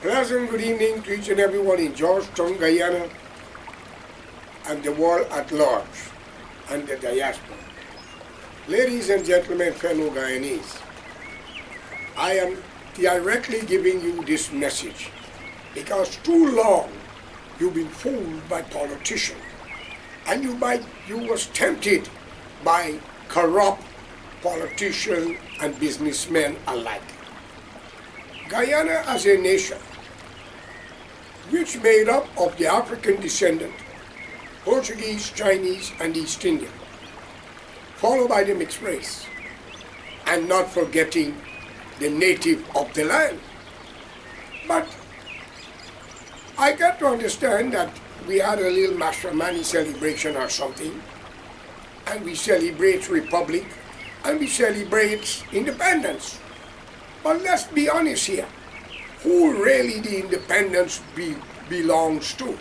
Pleasant good evening to each and everyone in Georgetown, Guyana, and the world at large, and the diaspora. Ladies and gentlemen, fellow Guyanese, I am directly giving you this message because too long you've been fooled by politicians, and you was tempted by corrupt politicians and businessmen alike. Guyana as a nation, which made up of the African descendant, Portuguese, Chinese, and East Indian, followed by the mixed race, and not forgetting the native of the land. But I got to understand that we had a little Mashramani celebration or something, and we celebrate Republic, and we celebrate independence. But let's be honest here. Who really the independence belongs to?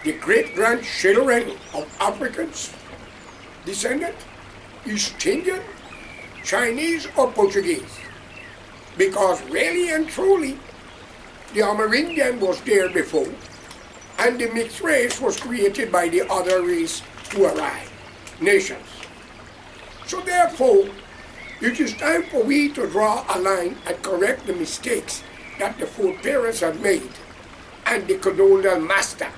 The great-grandchildren of Africans descendant? East Indian? Chinese or Portuguese? Because really and truly, the Amerindian was there before, and the mixed race was created by the other race who arrived, nations. So therefore, it is time for we to draw a line and correct the mistakes that the foreparents have made and the colonial master.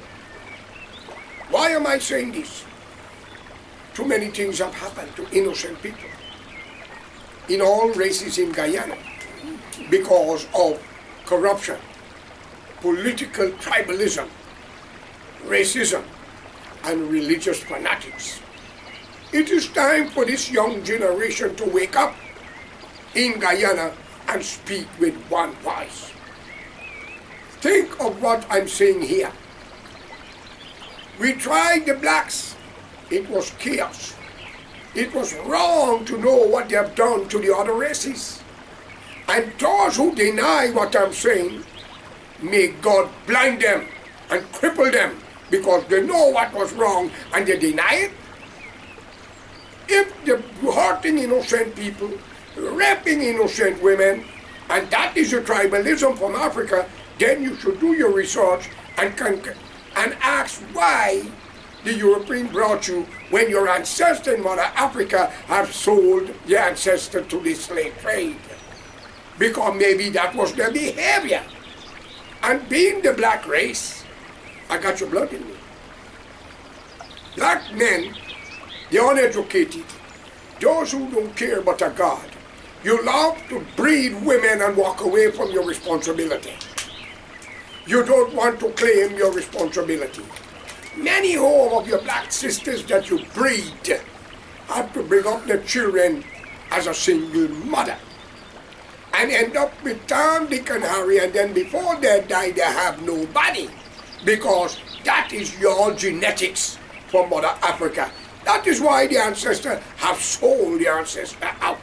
Why am I saying this? Too many things have happened to innocent people in all races in Guyana because of corruption, political tribalism, racism, and religious fanatics. It is time for this young generation to wake up in Guyana and speak with one voice. Think of what I'm saying here. We tried the blacks. It was chaos. It was wrong to know what they have done to the other races. And those who deny what I'm saying, may God blind them and cripple them because they know what was wrong and they deny it. If they're hurting innocent people, raping innocent women, and that is a tribalism from Africa, then you should do your research and ask why the European brought you when your ancestors in Mother Africa have sold their ancestors to the slave trade. Because maybe that was their behavior. And being the black race, I got your blood in me. Black men, the uneducated, those who don't care about a God, you love to breed women and walk away from your responsibility. You don't want to claim your responsibility. Many home of your black sisters that you breed have to bring up their children as a single mother and end up with Tom, Dick, and Harry, and then before they die, they have nobody because that is your genetics from Mother Africa. That is why the ancestors have sold the ancestor out.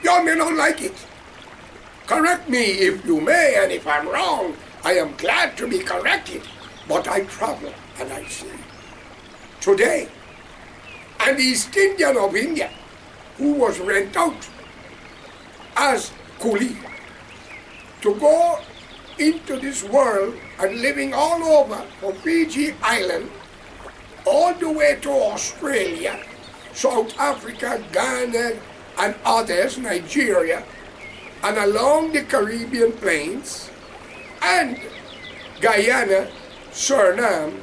You may not like it. Correct me if you may, and if I'm wrong, I am glad to be corrected. But I travel and I see. Today, an East Indian of India who was rent out as coolie to go into this world and living all over from Fiji Island all the way to Australia, South Africa, Ghana, and others, Nigeria, and along the Caribbean plains, and Guyana, Suriname,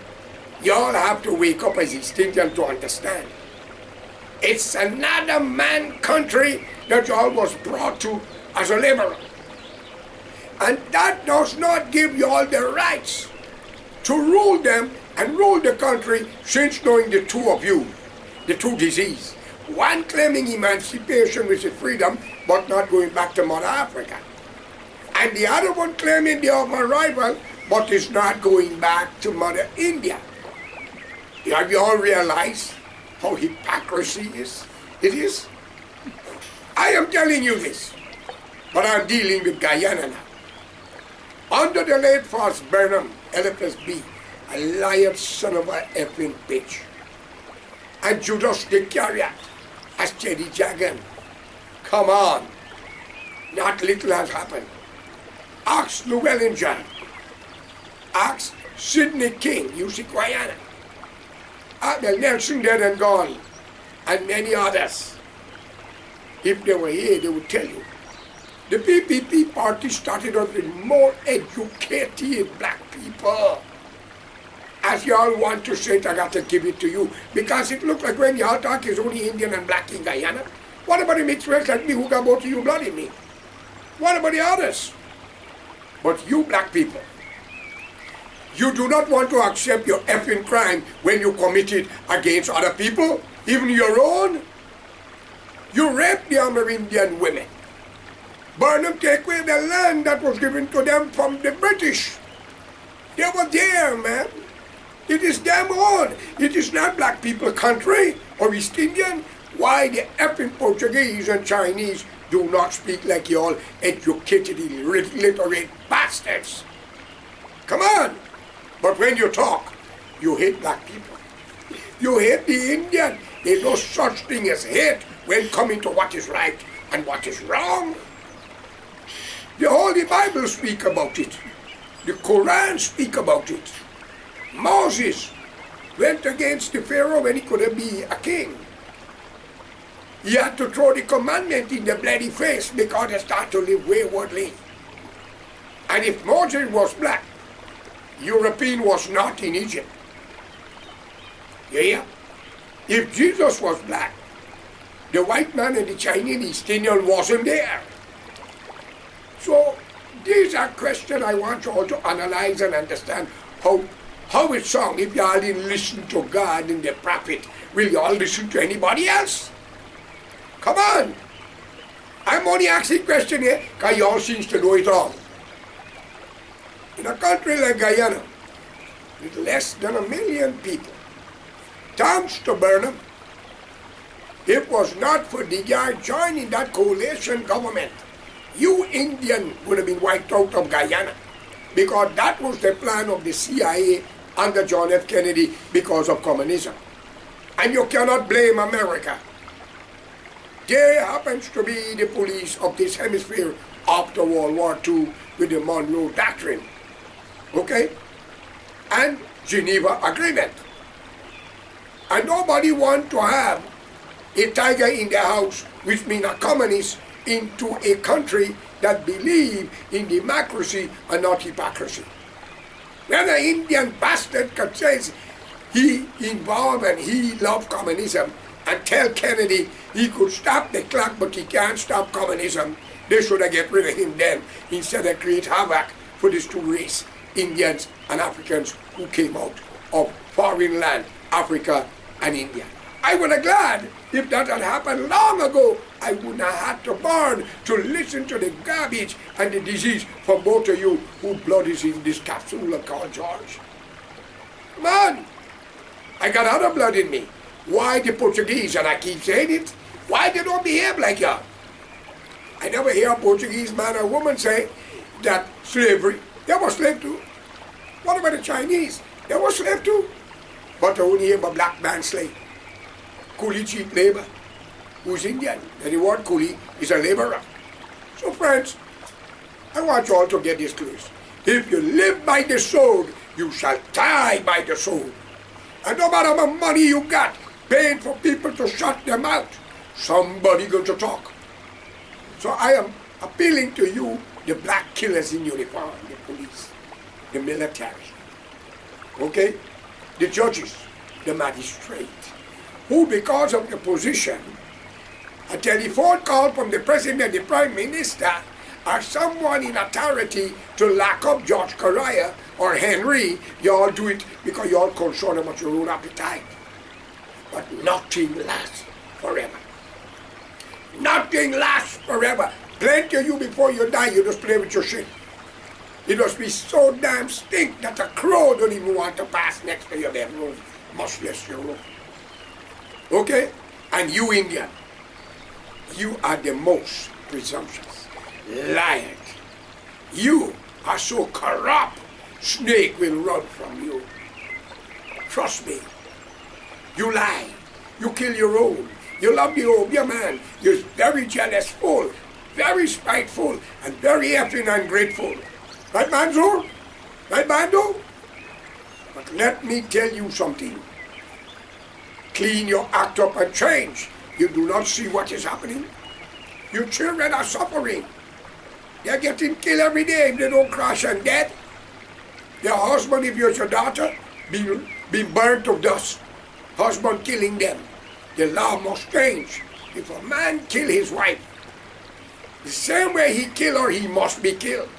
y'all have to wake up as East Indian to understand. It's another man country that y'all was brought to as a laborer. And that does not give y'all the rights to rule them and rule the country since knowing the two of you, the two disease. One claiming emancipation, which is freedom, but not going back to Mother Africa. And the other one claiming the of arrival, but is not going back to Mother India. Have you all realized how hypocrisy is? It is. I am telling you this, but I'm dealing with Guyana now. Under the late Fast Burnham, LFSB, a liar son of a effing bitch. And Judas the Carrier, a steady dragon. Come on. Not little has happened. Ask Llewellyn John. Ask Sidney King, UC Guyana. Abel Nelson dead and gone, and many others. If they were here, they would tell you. The PPP party started out with more educated black people. As y'all want to say it, I got to give it to you. Because it looks like when y'all talk is only Indian and black in Guyana. What about the mixed race like me who got both of you blood in me? What about the others? But you black people, you do not want to accept your effing crime when you commit it against other people, even your own. You raped the Amerindian women. Burnham take away the land that was given to them from the British. They were there, man. It is them own. It is not black people's country or East Indian. Why the effing Portuguese and Chinese do not speak like y'all educated, illiterate bastards? Come on. But when you talk, you hate black people. You hate the Indian. There's no such thing as hate when coming to what is right and what is wrong. The Holy Bible speak about it. The Quran speak about it. Moses went against the Pharaoh when he couldn't be a king. He had to throw the commandment in the bloody face because they started to live waywardly. And if Moses was black, European was not in Egypt. Yeah? If Jesus was black, the white man and the Chinese East Indian wasn't there. So these are questions I want you all to analyze and understand how it's sung. If y'all didn't listen to God and the prophet, will y'all listen to anybody else? Come on. I'm only asking question here because y'all seems to know it all. In a country like Guyana, with less than 1 million people, thanks to Burnham, if it was not for the guy joining that coalition government, you Indian would have been wiped out of Guyana, because that was the plan of the CIA under John F. Kennedy because of communism. And you cannot blame America. They happens to be the police of this hemisphere after World War II with the Monroe Doctrine. Okay? And Geneva Agreement. And nobody want to have a tiger in their house, which means a communist, into a country that believe in democracy and not hypocrisy. When an Indian bastard can say he involved and he loved communism and tell Kennedy he could stop the clock but he can't stop communism, they should have get rid of him then instead of create havoc for these two races, Indians and Africans who came out of foreign land, Africa and India. I would have glad if that had happened long ago. I would not have to burn to listen to the garbage and the disease from both of you whose blood is in this capsule called George. Come on. I got other blood in me. Why the Portuguese, and I keep saying it, why they don't behave like y'all? I never hear a Portuguese man or woman say that slavery, they were slave too. What about the Chinese? They were slave too. But I only hear a black man slave. Coolie, cheap labor. Who's Indian? And the word coolie is a laborer. So friends, I want you all to get this clear. If you live by the sword, you shall die by the sword. And no matter how much money you got, paying for people to shut them out, somebody going to talk. So I am appealing to you, the black killers in uniform, the police, the military, okay, the judges, the magistrate, who because of the position, a telephone call from the president and the prime minister or someone in authority to lock up George Correa or Henry, you all do it because you all concerned about your own appetite. But nothing lasts forever. Nothing lasts forever. Plenty of you before you die, you just play with your shit. It must be so damn stink that a crow don't even want to pass next to your bedroom, much less your room. Okay? And you Indian, you are the most presumptuous, liar. You are so corrupt, snake will run from you. Trust me. You lie. You kill your own. You love the Obeah man. You're very jealous, full, very spiteful, and very effing ungrateful. Right, Mansour? Right, Bandu? But let me tell you something. Clean your act up and change. You do not see what is happening. Your children are suffering. They're getting killed every day if they don't crash and dead. Your husband, if you're your daughter, be burnt to dust. Husband killing them. The law must change. If a man kill his wife, the same way he kill her, he must be killed.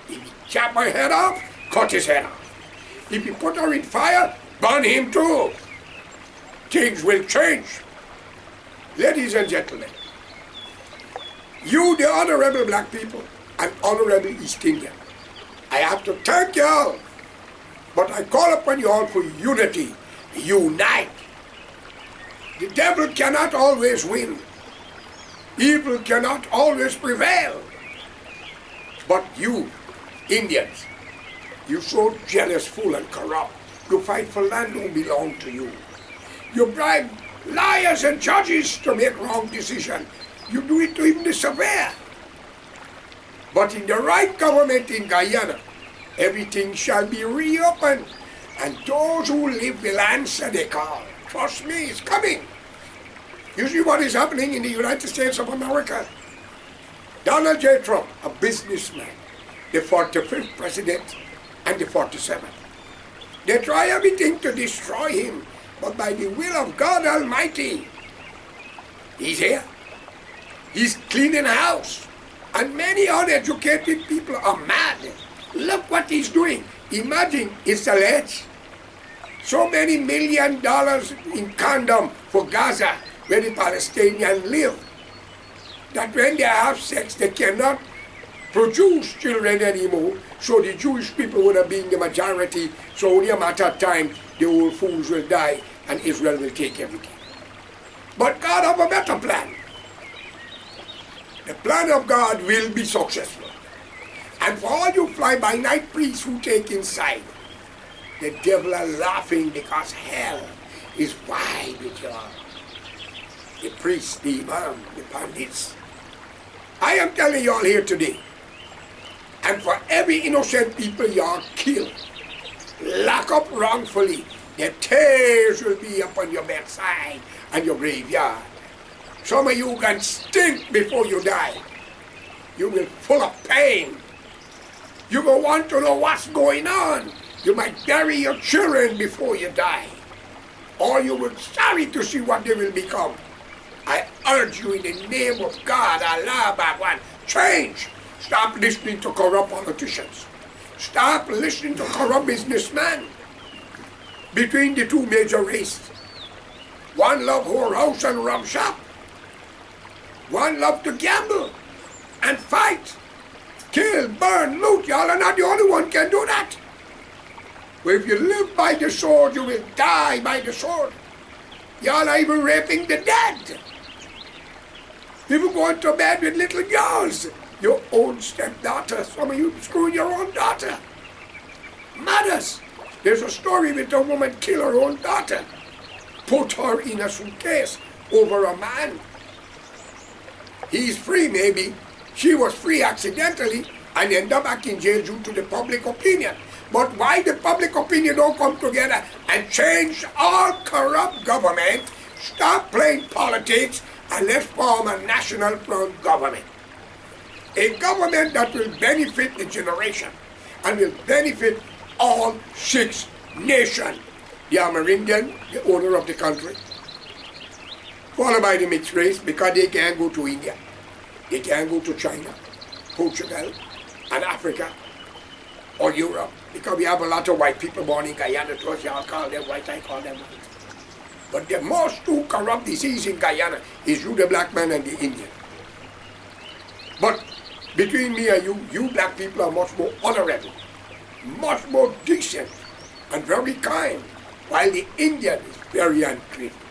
If he chop her head off, cut his head off. If he put her in fire, burn him too. Things will change. Ladies and gentlemen, you, the honorable black people, and honorable East Indian, I have to thank you all, but I call upon you all for unity. Unite. The devil cannot always win. Evil cannot always prevail. But you, Indians, you so jealous, fool, and corrupt. You fight for land don't belong to you. You bribe liars and judges to make wrong decisions. You do it to even the surveyor. But in the right government in Guyana, everything shall be reopened. And those who live will answer the call. Trust me, it's coming. You see what is happening in the United States of America? Donald J. Trump, a businessman, the 45th president and the 47th. They try everything to destroy him, but by the will of God Almighty, he's here. He's cleaning house. And many uneducated people are mad. Look what he's doing. Imagine, it's alleged, so many $1 million in condom for Gaza, where the Palestinians live, that when they have sex, they cannot produce children anymore, so the Jewish people would have been the majority, so only a matter of time, the old fools will die, and Israel will take everything. But God have a better plan. The plan of God will be successful. And for all you fly-by-night priests who take inside, the devil are laughing because hell is wide with you all. The priests, the imam, the pandits. I am telling you all here today, and for every innocent people you are killed, lock up wrongfully, the tears will be upon your bedside and your graveyard. Some of you can stink before you die. You will full of pain. You will want to know what's going on. You might bury your children before you die. Or you will sorry to see what they will become. I urge you in the name of God, Allah, Bhagwan, change. Stop listening to corrupt politicians. Stop listening to corrupt businessmen. Between the two major races. One love whorehouse and rum shop. One love to gamble and fight. Kill, burn, loot. Y'all are not the only one can do that. But if you live by the sword, you will die by the sword. Y'all are even raping the dead. People going to bed with little girls. Your own stepdaughter. Some of you screwing your own daughter. Mothers. There's a story with a woman kill her own daughter. Put her in a suitcase over a man. He's free maybe. She was free accidentally and ended up back in jail due to the public opinion. But why the public opinion don't come together and change all corrupt government, stop playing politics, and let's form a national front government. A government that will benefit the generation and will benefit all 6 nations. The Amerindian, the owner of the country, followed by the mixed race because they can't go to India. They can't go to China, Portugal, and Africa, or Europe, because we have a lot of white people born in Guyana. To us, y'all call them white, I call them white. But the most true corrupt disease in Guyana is you, the black man, and the Indian. But between me and you black people are much more honorable, much more decent, and very kind, while the Indian is very ungrateful,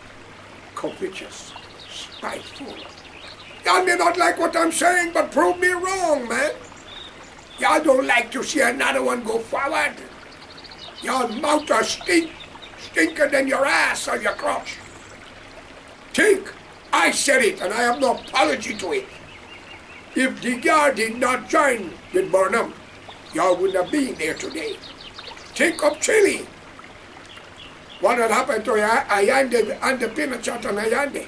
covetous, spiteful. Y'all may not like what I'm saying, but prove me wrong, man. Y'all don't like to see another one go forward. Y'all mouth are stinker than your ass or your crotch. Think, I said it, and I have no apology to it. If the guard did not join with Burnham, y'all wouldn't have been there today. Think of Chile. What had happened to Allende and the Pinochet and Allende?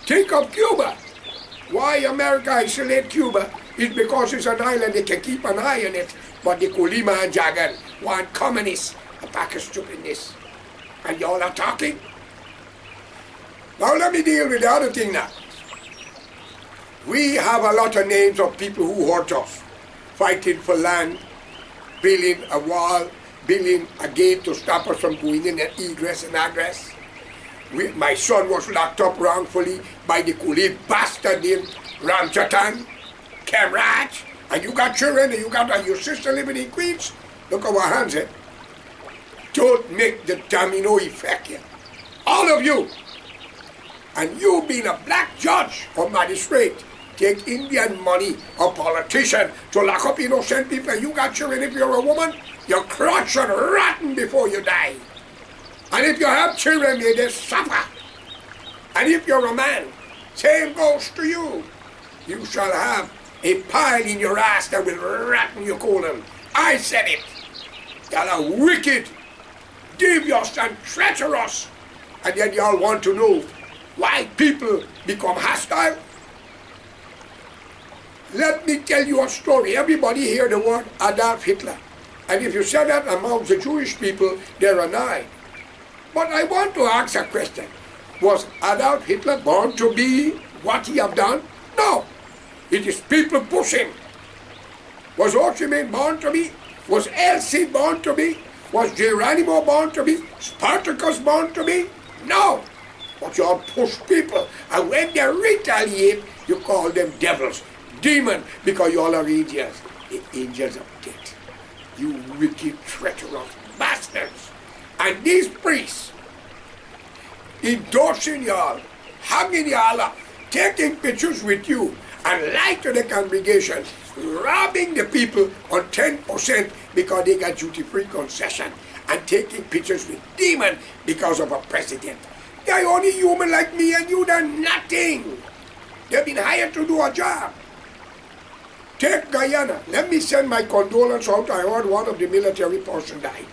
Think of Cuba. Why America isolate Cuba is because it's an island, they can keep an eye on it, but the Colima and Jagan want communists, a pack of stupidness. And y'all are talking? Now let me deal with the other thing now. We have a lot of names of people who hurt us, fighting for land, building a wall, building a gate to stop us from going in and egress and egress. My son was locked up wrongfully by the Kuli bastard named Ramjatan, Kamraj, and you got children and you got your sister living in Queens. Look at what hands it. Don't make the domino effect here. All of you. And you being a black judge or magistrate, take Indian money or politician to lock up innocent people and you got children. If you're a woman, your crotch should rotten before you die. And if you have children, may they suffer. And if you're a man, same goes to you. You shall have a pile in your ass that will rotten your colon. I said it. Y'all are wicked, devious, and treacherous. And yet y'all want to know why people become hostile. Let me tell you a story. Everybody hear the word Adolf Hitler. And if you say that among the Jewish people, they're annoyed. But I want to ask a question. Was Adolf Hitler born to be what he have done? No. It is people push him. Was Ho Chi Minh born to be? Was Elsie born to be? Was Geronimo born to be? Spartacus born to be? No. But you all push people. And when they retaliate, you call them devils, demons, because you all are angels. The angels of death. You wicked, treacherous bastards. And these priests, endorsing y'all, hugging y'all up, taking pictures with you, and lie to the congregation, robbing the people on 10% because they got duty-free concession, and taking pictures with demons because of a president. They're only human like me and you, they're nothing. They've been hired to do a job. Take Guyana. Let me send my condolence out. I heard one of the military person died.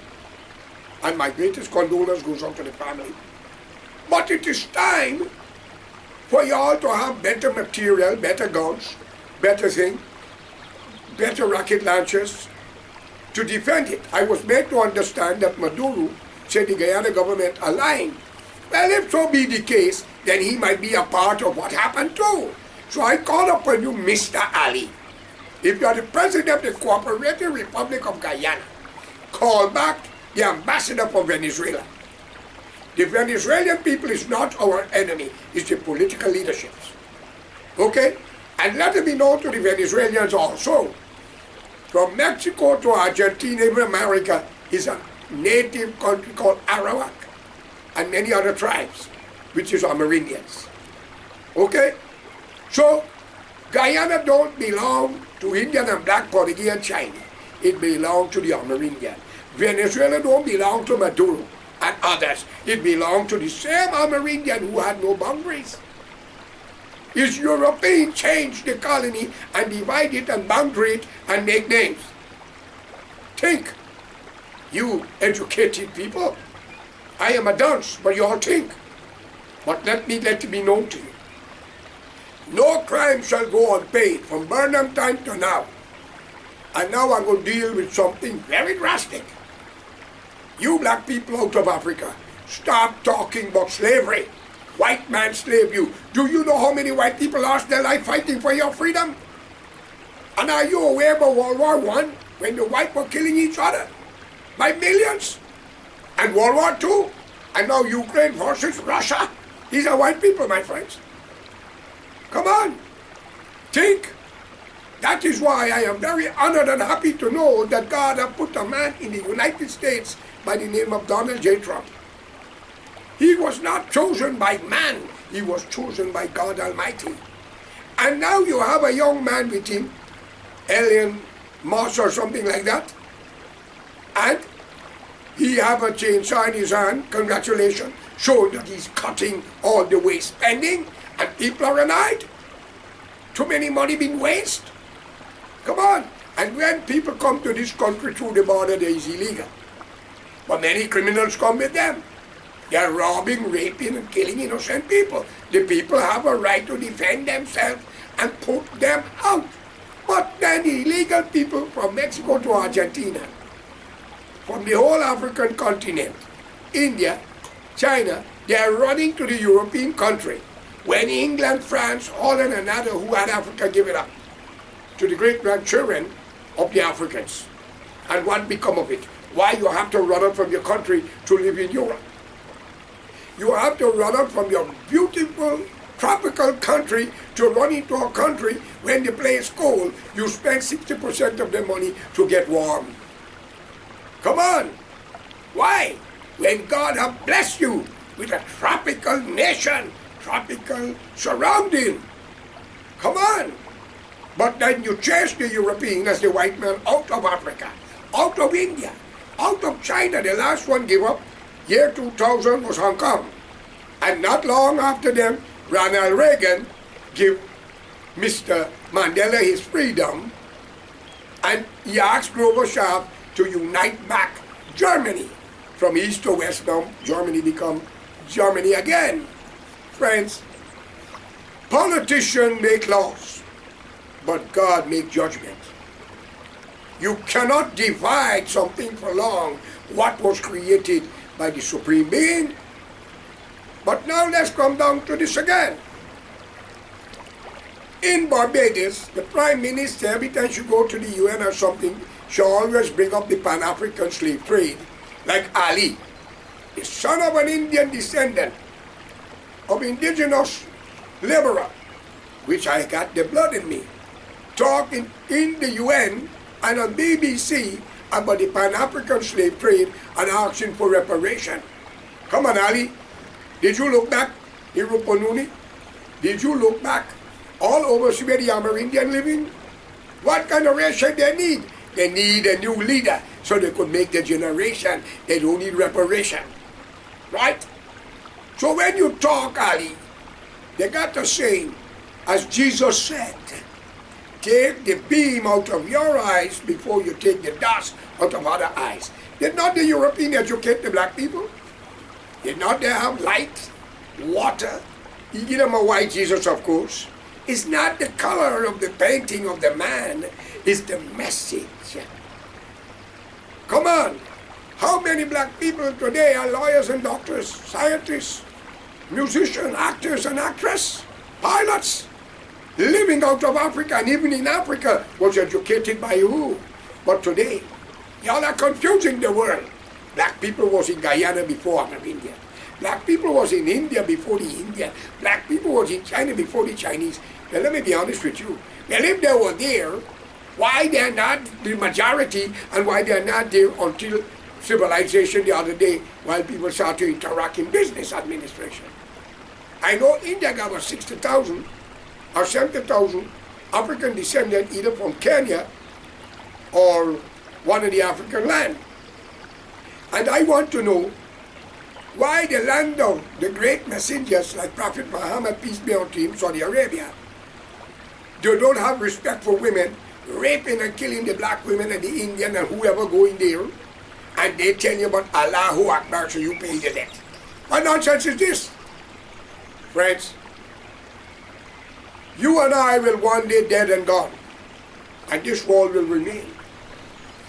And my greatest condolence goes out to the family. But it is time for y'all to have better material, better guns, better thing, better rocket launchers to defend it. I was made to understand that Maduro said the Guyana government are lying. Well, if so be the case, then he might be a part of what happened too. So I call upon you, Mr. Ali. If you are the president of the Cooperative Republic of Guyana, call back the ambassador for Venezuela. The Venezuelan people is not our enemy, it's the political leaderships. Okay? And let it be known to the Venezuelans also. From Mexico to Argentina, even America, is a native country called Arawak and many other tribes, which is Amerindians. Okay? So, Guyana don't belong to Indian and Black, Portuguese and Chinese. It belongs to the Amerindian. Venezuela don't belong to Maduro and others. It belongs to the same Amerindian who had no boundaries. Is European change the colony and divide it and boundary it and make names? Think, you educated people. I am a dunce, but you all think. But let it be known to you. No crime shall go unpaid from Burnham time to now. And now I'm going to deal with something very drastic. You black people out of Africa, stop talking about slavery. White man slave you. Do you know how many white people lost their life fighting for your freedom? And are you aware of World War I when the whites were killing each other by millions? And World War II? And now Ukraine versus Russia? These are white people, my friends. Come on. Think. That is why I am very honored and happy to know that God has put a man in the United States by the name of Donald J. Trump. He was not chosen by man. He was chosen by God Almighty. And now you have a young man with him, Elon Musk or something like that. And he have a chainsaw in his hand, congratulations, showing that he's cutting all the way spending, and people are annoyed. Too many money being wasted. Come on. And And when people come to this country through the border, it is illegal. But many criminals come with them. They are robbing, raping, and killing innocent people. The people have a right to defend themselves and put them out. But then illegal people from Mexico to Argentina, from the whole African continent, India, China, they are running to the European country. When England, France, Holland, and others who had Africa give it up to the great-grandchildren of the Africans. And what become of it? Why you have to run out from your country to live in Europe? You have to run out from your beautiful tropical country to run into a country when the place is cold. You spend 60% of the money to get warm. Come on. Why? When God has blessed you with a tropical nation, tropical surrounding. Come on. But then you chase the European as the white man out of Africa, out of India, out of China. The last one gave up. Year 2000 was Hong Kong. And not long after them, Ronald Reagan gave Mr. Mandela his freedom, and he asked Gorbachev to unite back Germany. From east to west now, Germany become Germany again. Friends, politicians make laws, but God make judgment. You cannot divide something for long, what was created by the Supreme Being. But now let's come down to this again. In Barbados, the Prime Minister, every time she go to the UN or something, she always bring up the Pan-African slave trade, like Ali, the son of an Indian descendant of indigenous laborer, which I got the blood in me, talking in the UN and on BBC about the Pan-African slave trade and asking for reparation. Come on, Ali. Did you look back in Rupununi? Did you look back all over where the Amerindian living? What kind of race they need? They need a new leader so they could make the generation. They don't need reparation. Right? So when you talk, Ali, they got the saying, as Jesus said, take the beam out of your eyes before you take the dust out of other eyes. Did not the European educate the black people? Did not they have light, water? You give them a white Jesus, of course. It's not the color of the painting of the man, it's the message. Come on. How many black people today are lawyers and doctors, scientists, musicians, actors and actresses, pilots, living out of Africa, and even in Africa was educated by who? But today, y'all are confusing the world. Black people was in Guyana before India. Black people was in India before the Indian. Black people was in China before the Chinese. Now let me be honest with you. Well, if they were there, why they're not the majority and why they're not there until civilization the other day while people start to interact in business administration? I know India got about 60,000 or 70,000 African descendants either from Kenya or one of the African land. And I want to know why the land of the great messengers like Prophet Muhammad, peace be unto him, Saudi Arabia, they don't have respect for women, raping and killing the black women and the Indian and whoever going there, and they tell you about Allahu Akbar, so you pay the debt. What nonsense is this? Friends, you and I will one day dead and gone, and this world will remain.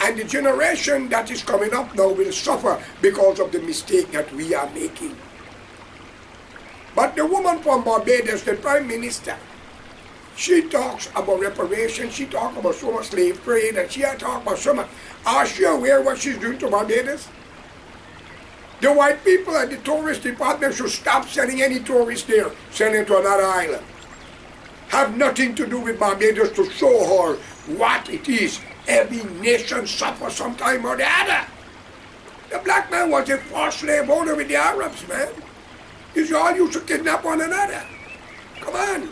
And the generation that is coming up now will suffer because of the mistake that we are making. But the woman from Barbados, the Prime Minister, she talks about reparation, she talks about so much slave trade, and she talks about so much. Are she aware what she's doing to Barbados? The white people at the tourist department should stop sending any tourists there, send them to another island. Have nothing to do with Barbados to show her what it is. Every nation suffers sometime or the other. The black man was a forced slave owner with the Arabs, man. It's all used to kidnap one another. Come on.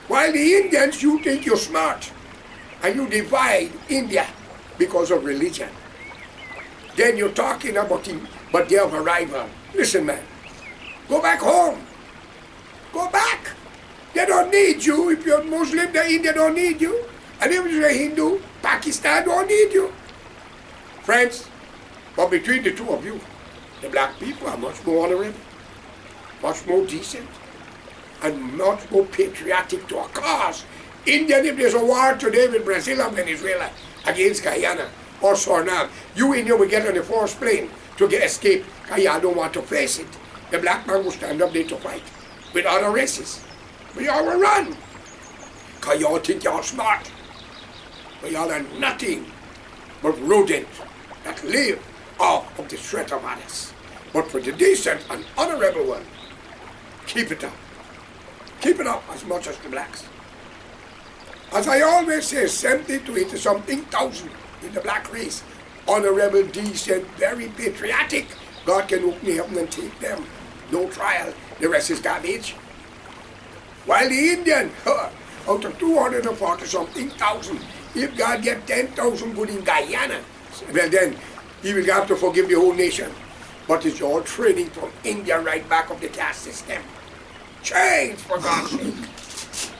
While the Indians, you think you're smart, and you divide India because of religion. Then you're talking about him, but they have a rival. Listen, man, go back home. Go back. They don't need you. If you're Muslim, the India don't need you. And if you're a Hindu, Pakistan don't need you. Friends, but between the two of you, the black people are much more honorable, much more decent, and much more patriotic to a cause. India, if there's a war today with Brazil and Venezuela against Guyana or Suriname, you India will get on the first plane to get escape because y'all don't want to face it. The black man will stand up there to fight with other races. But y'all will run because y'all think y'all smart. But y'all are nothing but rodents that live off of the sweat of others. But for the decent and honorable one, keep it up. Keep it up as much as the blacks. As I always say, 70 to 80 something thousand in the black race. Honorable, decent, very patriotic. God can open heaven and take them. No trial. The rest is garbage. While the Indian, out of 240 something thousand, if God get 10,000 good in Guyana, well then, he will have to forgive the whole nation. But it's all training from India right back of the caste system. Change, for God's sake.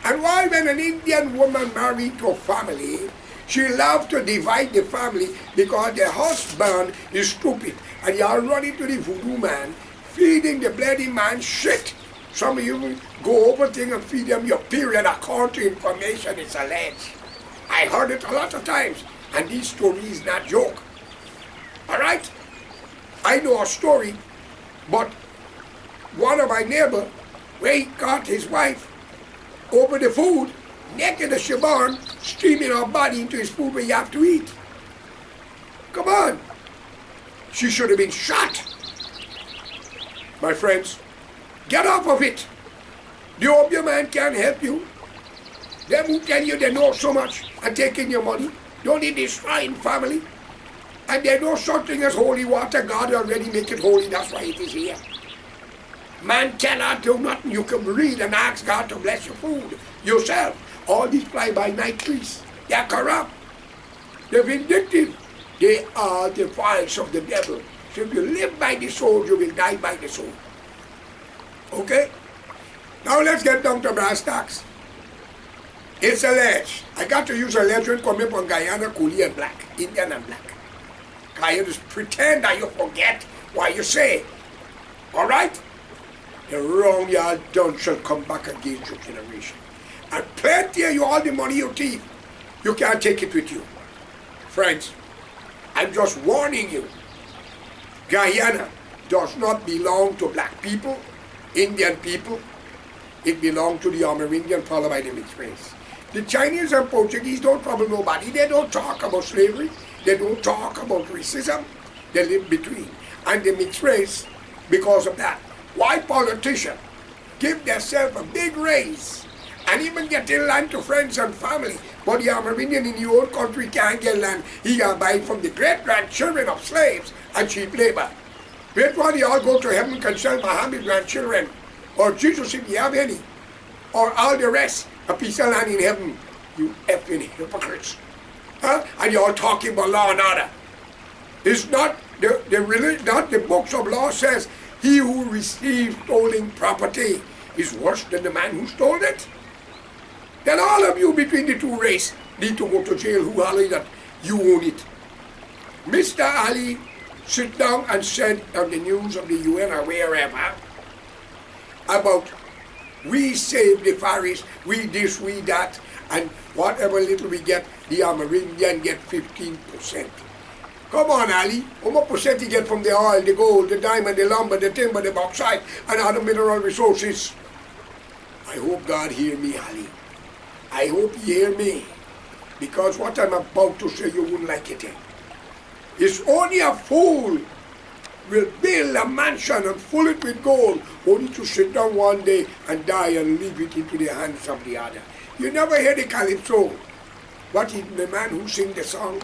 And why when an Indian woman married to a family, she loves to divide the family because the husband is stupid. And you are running to the voodoo man, feeding the bloody man shit. Some of you will go over things and feed them your period according to information it's alleged. I heard it a lot of times, and this story is not joke. All right? I know a story, but one of my neighbors, where he caught his wife over the food, naked as she born, streaming her body into his food where you have to eat. Come on. She should have been shot. My friends, get off of it. The opium man can't help you. Them who tell you they know so much and taking your money, don't they destroying family? And they know something as holy water, God already make it holy, that's why it is here. Man cannot do nothing. You can read and ask God to bless your food yourself. All these fly-by-night priests, they are corrupt. They're vindictive. They are the vials of the devil. So if you live by the soul, you will die by the soul. Okay? Now let's get down to brass tacks. It's alleged. I got to use a legend coming from Guyana, Coolie and black, Indian and black. I just pretend that you forget what you say. All right? The wrong you all done shall come back against your generation. And plenty of you, all the money you thief, you can't take it with you. Friends, I'm just warning you. Guyana does not belong to black people, Indian people. It belongs to the Amerindian followed by the mixed race. The Chinese and Portuguese don't trouble nobody. They don't talk about slavery. They don't talk about racism. They live between. And the mixed race, because of that. Why politicians give themselves a big raise and even get their land to friends and family, but the Amerindian in your own country can't get land. He can buy it from the great-grandchildren of slaves and cheap labor. Wait while you all go to heaven can sell Muhammad grandchildren, or Jesus if you have any, or all the rest, a piece of land in heaven, you effing hypocrites. Huh? And you're all talking about law and order. It's not not the books of law says he who receives stolen property is worse than the man who stole it. Then all of you between the two races need to go to jail who holler that you own it. Mr. Ali sit down and said on the news of the UN or wherever about we save the forest, we this, we that, and whatever little we get, the Amerindian get 15%. Come on, Ali. How much percent you get from the oil, the gold, the diamond, the lumber, the timber, the bauxite, and other mineral resources? I hope God hear me, Ali. I hope you hear me. Because what I'm about to say, you wouldn't like it. It's only a fool will build a mansion and fill it with gold, only to sit down one day and die and leave it into the hands of the other. You never hear the calypso. What is the man who sing the song?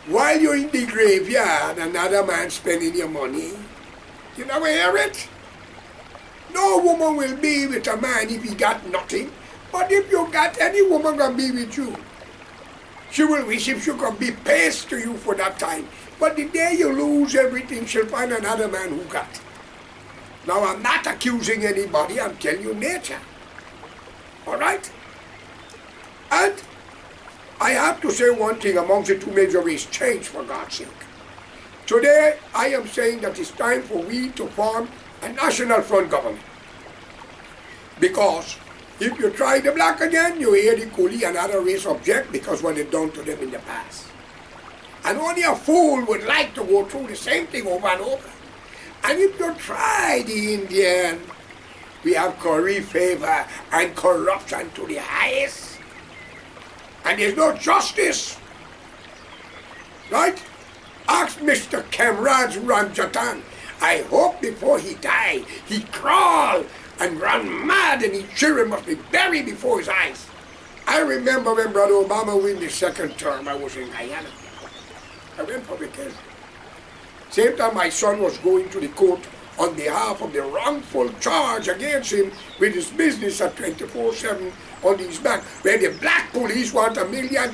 While you're in the graveyard, another man spending your money. You never hear it? No woman will be with a man if he got nothing. But if you got any woman gonna be with you, she will wish if she could be paste to you for that time. But the day you lose everything, she'll find another man who got. Now I'm not accusing anybody, I'm telling you nature. All right? And I have to say one thing amongst the two major races: change, for God's sake. Today, I am saying that it's time for we to form a national front government. Because if you try the black again, you hear the coolie and other race object because what they've done to them in the past. And only a fool would like to go through the same thing over and over. And if you try the Indian, we have curry favor and corruption to the highest. And there's no justice. Right? Ask Mr. Kemraj Ramjatan. I hope before he died, he crawled and ran mad and his children must be buried before his eyes. I remember when Brother Obama won the second term, I was in Guyana. I went for vacation. Same time my son was going to the court on behalf of the wrongful charge against him with his business at 24/7 on his back, where the black police want $1 million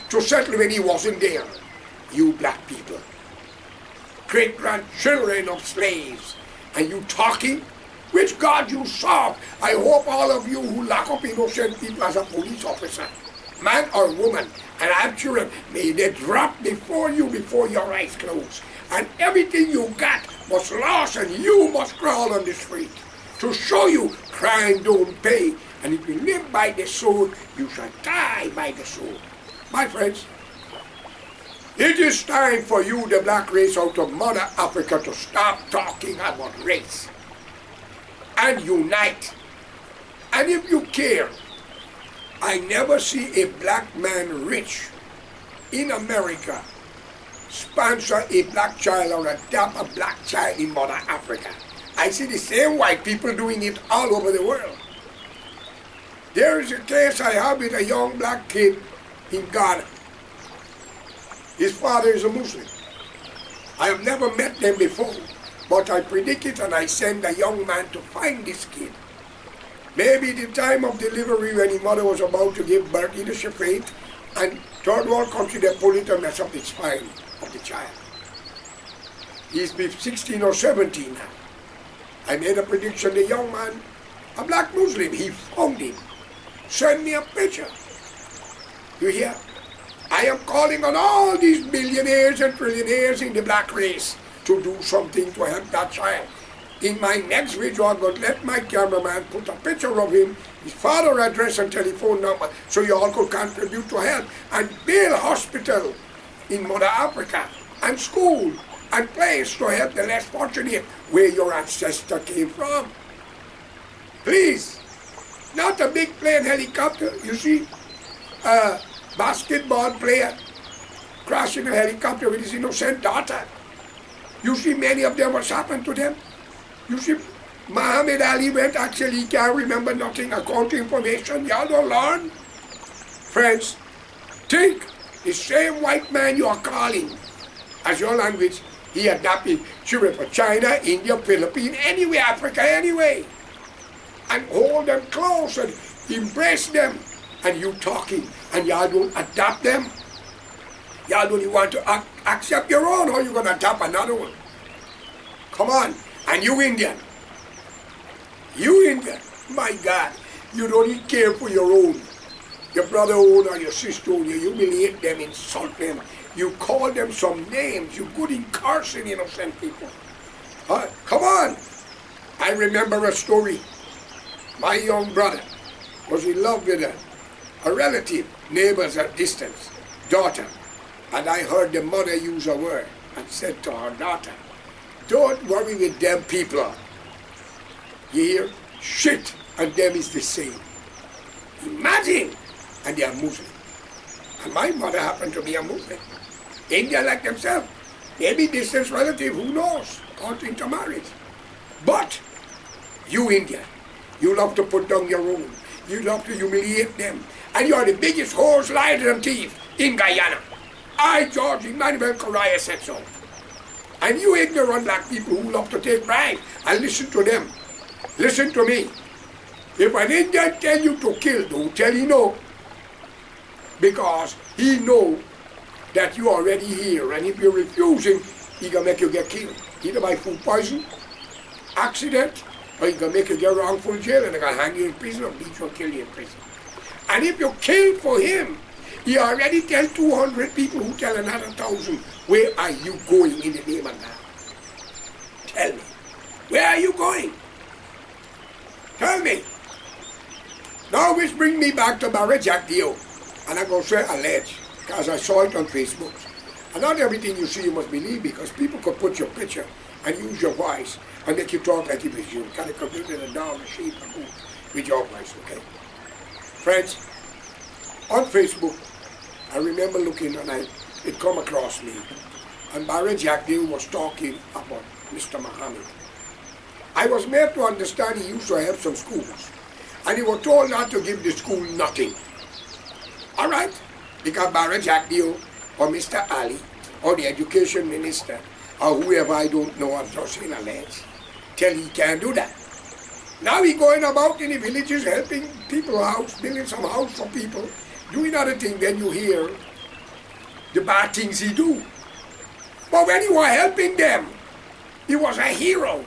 to settle when he wasn't there. You black people, great-grandchildren of slaves, and you talking? Which God you serve? I hope all of you who lock up innocent people as a police officer, man or woman, and have children, may they drop before you before your eyes close. And everything you got was lost and you must crawl on the street to show you crime don't pay. And if you live by the sword, you shall die by the sword. My friends, it is time for you, the black race out of Mother Africa, to stop talking about race and unite. And if you care, I never see a black man rich in America sponsor a black child or adopt a black child in Mother Africa. I see the same white people doing it all over the world. There is a case I have with a young black kid in Ghana. His father is a Muslim. I have never met them before, but I predict it and I send a young man to find this kid. Maybe the time of delivery when his mother was about to give birth, leadership faint, and third world country, they pull it and mess up the spine of the child. He's 16 or 17 now. I made a prediction, the young man, a black Muslim, he found him. Send me a picture. You hear? I am calling on all these billionaires and trillionaires in the black race to do something to help that child. In my next video, I'm going to let my cameraman put a picture of him, his father address and telephone number, so you all could contribute to help and build hospital in Mother Africa and school and place to help the less fortunate where your ancestor came from. Please, not a big plane helicopter. You see, a basketball player crashing a helicopter with his innocent daughter. You see many of them, what's happened to them? You see, Muhammad Ali went, actually he can't remember nothing, according to information. Y'all don't learn. Friends, think, the same white man you are calling as your language, he adopted children from China, India, Philippines, anywhere, Africa, anyway. And hold them close and embrace them. And you talking, and y'all don't adopt them. Y'all don't even want to accept your own, or you going to adopt another one. Come on. And you Indian, my God, you don't even care for your own. Your brother own or your sister own, you humiliate them, insult them. You call them some names, you good in cursing innocent people. Come on. I remember a story. My young brother was in love with a relative, neighbors at distance, daughter. And I heard the mother use a word and said to her daughter, don't worry with them people. You hear? Shit and them is the same. Imagine. And they are Muslim. And my mother happened to be a Muslim. India like themselves. Maybe distant relative, who knows? Caught into marriage. But you India, you love to put down your own. You love to humiliate them. And you are the biggest horse, liar and thief in Guyana. I, George Emmanuel Correa, said so. And you ignorant black people who love to take bribes and listen to them. Listen to me. If an Indian tell you to kill, don't tell him no. Because he know that you are already here. And if you refuse him, he gonna make you get killed. Either by food poison, accident, or he gonna make you get wrongful jail and they're gonna hang you in prison or beat you or kill you in prison. And if you kill for him, He already tell 200 people who tell another 1,000, where are you going in the name of God? Tell me. Where are you going? Tell me. Now which brings me back to Barry Jack Dio. And I'm going to say allege, because I saw it on Facebook. And not everything you see you must believe, because people could put your picture and use your voice and make you talk like it was you. Kind of completely a dog, a sheep, a goat with your voice, okay? Friends, on Facebook, I remember looking and it come across me. And Barry Jack Dio was talking about Mr. Muhammad. I was made to understand he used to have some schools. And he was told not to give the school nothing. All right? Because Barry Jack Dio or Mr. Ali or the education minister or whoever, I don't know, I'm just saying alleged, tell he can't do that. Now he going about in the villages helping people house, building some house for people, doing other things. Then you hear the bad things he do. But when he was helping them, he was a hero.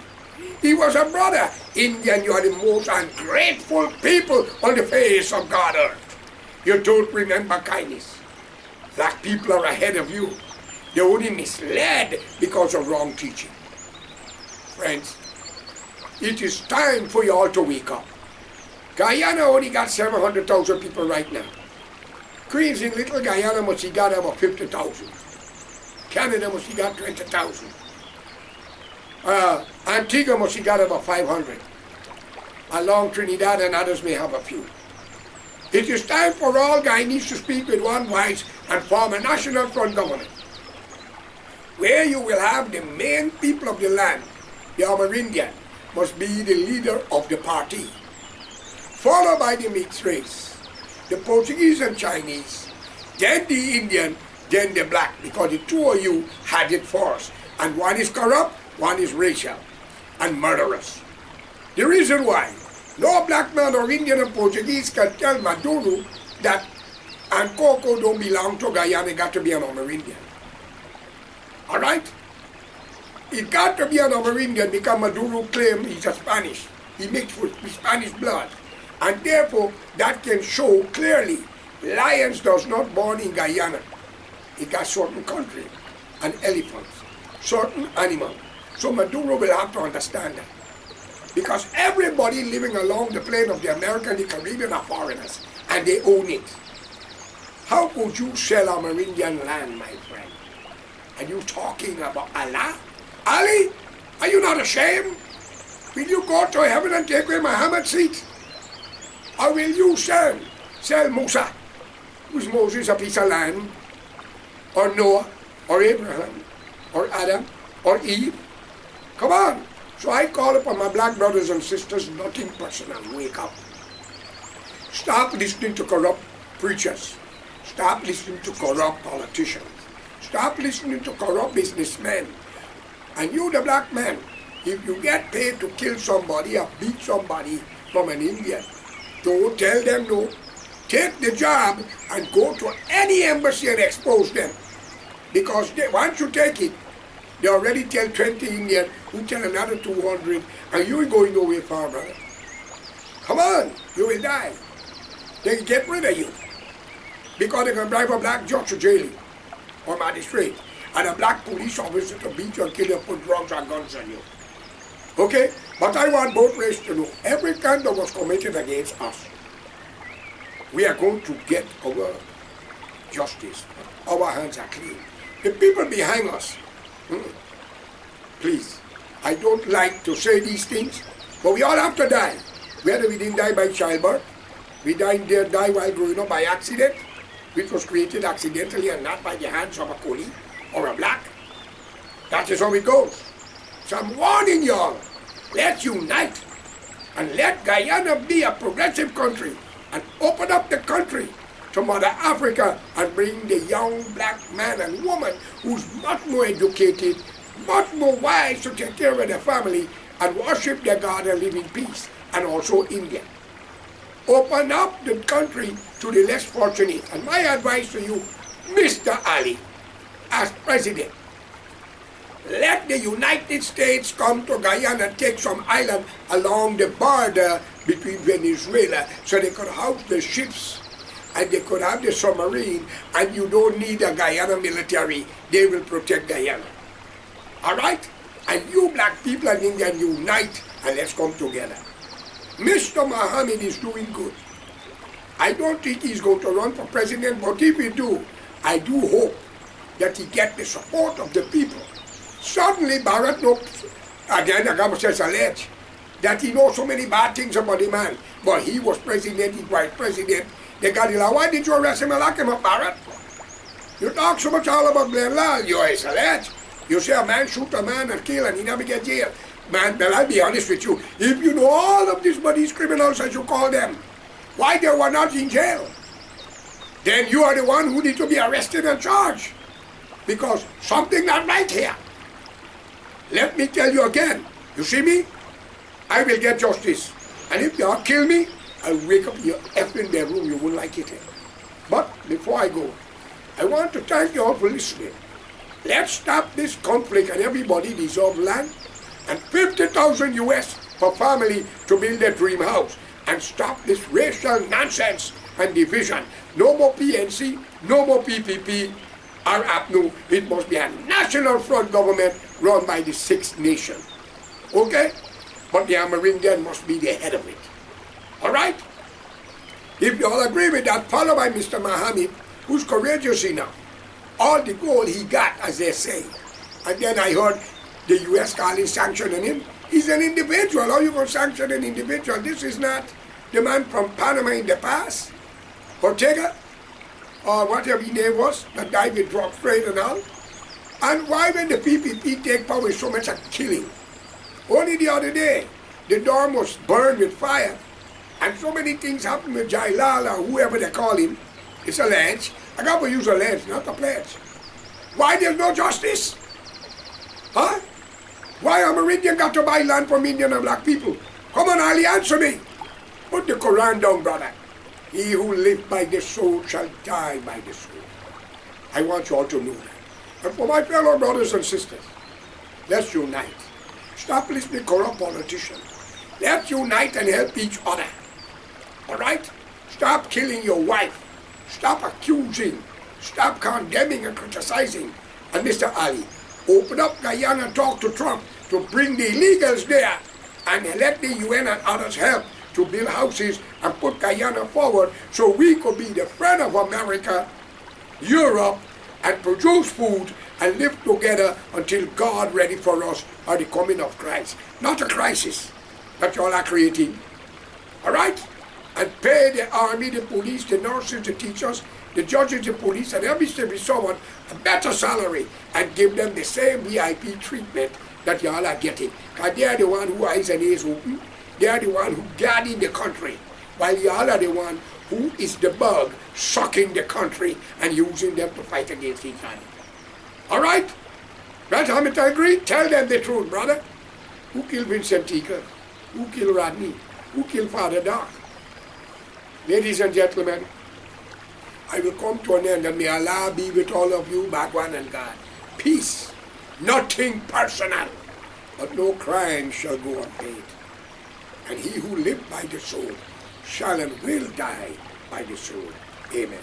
He was a brother. Indian, you are the most ungrateful people on the face of God earth. You don't remember kindness. Black people are ahead of you. They're only misled because of wrong teaching. Friends, it is time for you all to wake up. Guyana only got 700,000 people right now. Queens in Little Guyana must have got about 50,000. Canada must have got 20,000. Antigua must have got about 500. Along Trinidad and others may have a few. It is time for all Guyanese to speak with one voice and form a national front government, where you will have the main people of the land, the Amerindian, must be the leader of the party, followed by the mixed race, the Portuguese and Chinese, then the Indian, then the black, because the two of you had it first. And one is corrupt, one is racial and murderous. The reason why no black man or Indian or Portuguese can tell Maduro that Coco don't belong to Guyana, got to be an Amerindian. All right? It got to be an Amerindian because Maduro claims he's a Spanish. He mixed with Spanish blood. And therefore, that can show clearly lions does not born in Guyana. It got certain country and elephants, certain animals. So Maduro will have to understand that. Because everybody living along the plain of the American, the Caribbean are foreigners, and they own it. How could you sell Amerindian land, my friend? Are you talking about Allah? Ali, are you not ashamed? Will you go to heaven and take away Muhammad's seat? Or will you sell Musa, who's Moses a piece of land? Or Noah, or Abraham, or Adam, or Eve? Come on. So I call upon my black brothers and sisters, nothing personal, wake up. Stop listening to corrupt preachers. Stop listening to corrupt politicians. Stop listening to corrupt businessmen. And you, the black man, if you get paid to kill somebody or beat somebody from an Indian, don't tell them no. Take the job and go to any embassy and expose them. Because once you take it, they already tell 20 Indian, who tell another 200, and you ain't going nowhere far, brother. Come on, you will die. They get rid of you. Because they can drive a black judge to jail or magistrate, and a black police officer to beat you and kill you and put drugs and guns on you. Okay? But I want both races to know, every crime that was committed against us, we are going to get our justice. Our hands are clean. The people behind us, please, I don't like to say these things, but we all have to die. Whether we didn't die by childbirth, we die while growing up by accident, which was created accidentally and not by the hands of a coolie or a black. That is how it goes. So I'm warning y'all, let's unite and let Guyana be a progressive country and open up the country to Mother Africa and bring the young black man and woman who's much more educated, much more wise to take care of their family and worship their God and live in peace, and also India. Open up the country to the less fortunate. And my advice to you, Mr. Ali, as president, let the United States come to Guyana and take some island along the border between Venezuela so they could house the ships and they could have the submarine, and you don't need a Guyana military. They will protect Guyana. All right? And you black people and Indians unite, and let's come together. Mr. Mohammed is doing good. I don't think he's going to run for president, but if he do, I do hope that he get the support of the people. Certainly Barrett knows, again the government says alleged, that he knows so many bad things about the man, but he was president, he was president. They got him, why did you arrest him and lock him up, Barrett? You talk so much all about Glenn Lal, you is alleged. You say a man shoot a man and kill and he never get jail. Man, well, I'll be honest with you, if you know all of these these criminals as you call them, why they were not in jail? Then you are the one who need to be arrested and charged. Because something not right here. Let me tell you again, you see me? I will get justice. And if you all kill me, I'll wake up in your effing bedroom, you won't like it. But before I go, I want to thank you all for listening. Let's stop this conflict and everybody deserves land and 50,000 US for family to build their dream house and stop this racial nonsense and division. No more PNC, no more PPP or APNU. It must be a national front government run by the Six Nations. Okay? But the Amerindian must be the head of it. All right? If you all agree with that, followed by Mr. Mohammed, who's courageous enough. All the gold he got, as they say. And then I heard the U.S. calling sanctioning him. He's an individual. How you going to sanction an individual? This is not the man from Panama in the past. Ortega, or whatever his name was, that died with drug trade and all. And why when the PPP take power so much of killing? Only the other day, the dorm was burned with fire. And so many things happened with Jailal or whoever they call him. It's alleged. I got to use alleged, not a pledge. Why there's no justice? Huh? Why Amerindian got to buy land from Indian and black people? Come on, Ali, answer me. Put the Quran down, brother. He who lives by the soul shall die by the soul. I want you all to know that. And for my fellow brothers and sisters, let's unite. Stop listening to corrupt politicians. Let's unite and help each other. All right? Stop killing your wife. Stop accusing. Stop condemning and criticizing. And Mr. Ali, open up Guyana and talk to Trump to bring the illegals there and let the UN and others help to build houses and put Guyana forward so we could be the friend of America, Europe, and produce food and live together until God ready for us or the coming of Christ. Not a crisis that you all are creating. All right? And pay the army, the police, the nurses, the teachers, the judges, the police, and every someone a better salary and give them the same VIP treatment that y'all are getting. Because they are the one who eyes and ears open. They are the one who guarding the country. While y'all are the one who is the bug sucking the country and using them to fight against each other. All right? Right, Hamid, I agree? Tell them the truth, brother. Who killed Vincent Tika? Who killed Rodney? Who killed Father Doc? Ladies and gentlemen, I will come to an end and may Allah be with all of you, Bhagwan and God. Peace, nothing personal, but no crime shall go unpaid. And he who lived by the soul shall and will die by the soul. Amen.